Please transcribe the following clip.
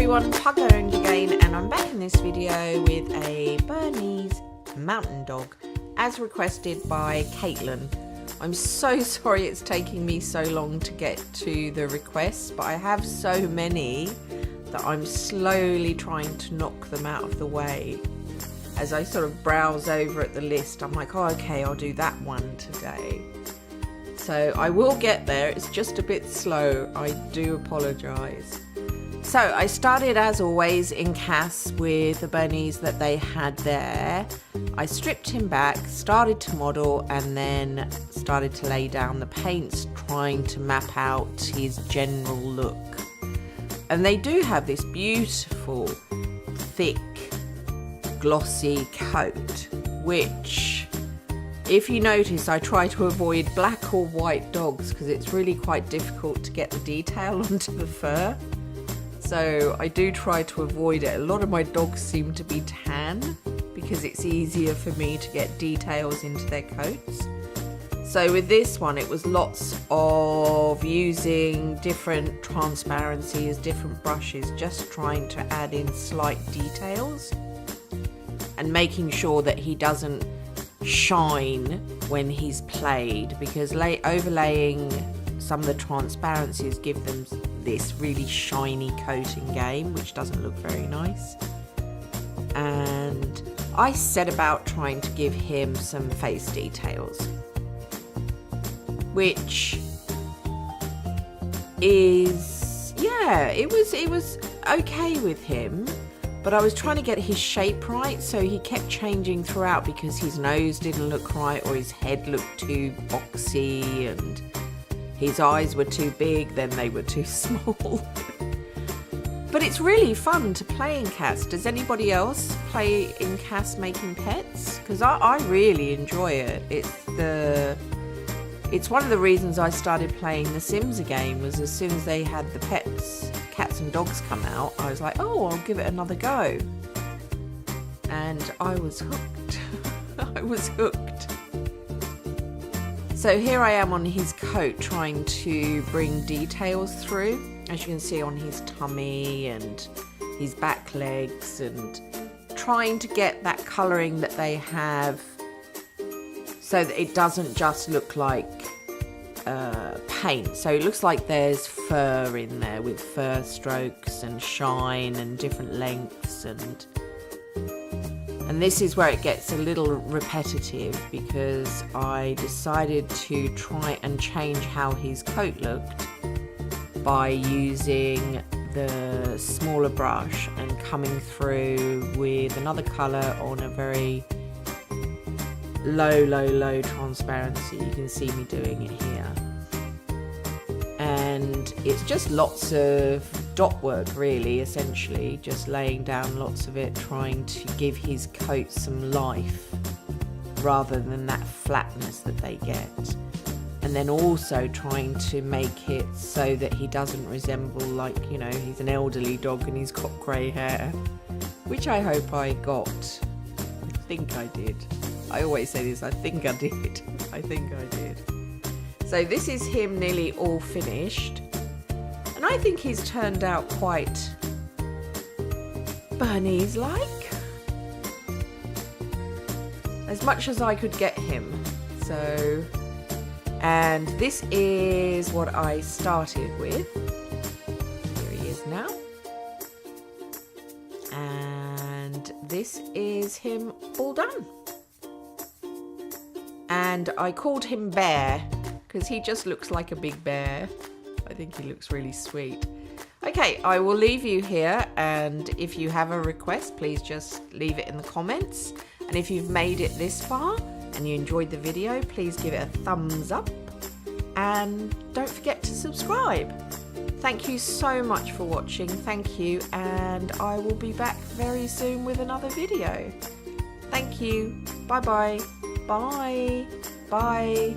everyone, Pugowned again, and I'm back in this video with a Bernese mountain dog as requested by Caitlin. I'm so sorry it's taking me so long to get to the requests, but I have so many that I'm slowly trying to knock them out of the way. As I sort of browse over at the list, I'm like, oh, okay, I'll do that one today. So I will get there, it's just a bit slow, I do apologise. So I started as always in Cass with the Bernese that they had there. I stripped him back, started to model, and then started to lay down the paints, trying to map out his general look. And they do have this beautiful, thick, glossy coat, which, if you notice, I try to avoid black or white dogs because it's really quite difficult to get the detail onto the fur. So I do try to avoid it. A lot of my dogs seem to be tan because it's easier for me to get details into their coats. So with this one, it was lots of using different transparencies, different brushes, just trying to add in slight details and making sure that he doesn't shine when he's played, because overlaying some of the transparencies give them this really shiny coating game, which doesn't look very nice. And I set about trying to give him some face details, which is, yeah, it was okay with him, but I was trying to get his shape right, so he kept changing throughout because his nose didn't look right or his head looked too boxy and his eyes were too big, then they were too small. But it's really fun to play in Cass. Does anybody else play in Cass making pets? Because I really enjoy it. It's one of the reasons I started playing The Sims again, was as soon as they had the pets, cats and dogs come out, I was like, oh, I'll give it another go. And I was hooked. I was hooked. So here I am on his coat trying to bring details through, as you can see on his tummy and his back legs, and trying to get that colouring that they have so that it doesn't just look like paint. So it looks like there's fur in there with fur strokes and shine and different lengths, and this is where it gets a little repetitive because I decided to try and change how his coat looked by using the smaller brush and coming through with another colour on a very low transparency. You can see me doing it here. And it's just lots of dot work really, essentially, just laying down lots of it, trying to give his coat some life rather than that flatness that they get. And then also trying to make it so that he doesn't resemble, like, you know, he's an elderly dog and he's got grey hair, which I hope I got. I think I did. I always say this, I think I did. I think I did. So this is him nearly all finished. And I think he's turned out quite Bernese-like. As much as I could get him. So, and this is what I started with. Here he is now. And this is him all done. And I called him Bear because he just looks like a big bear. I think he looks really sweet. Okay, I will leave you here, and if you have a request, please just leave it in the comments. And if you've made it this far and you enjoyed the video, please give it a thumbs up and don't forget to subscribe. Thank you so much for watching. Thank you, and I will be back very soon with another video. Thank you. Bye-bye. Bye. Bye.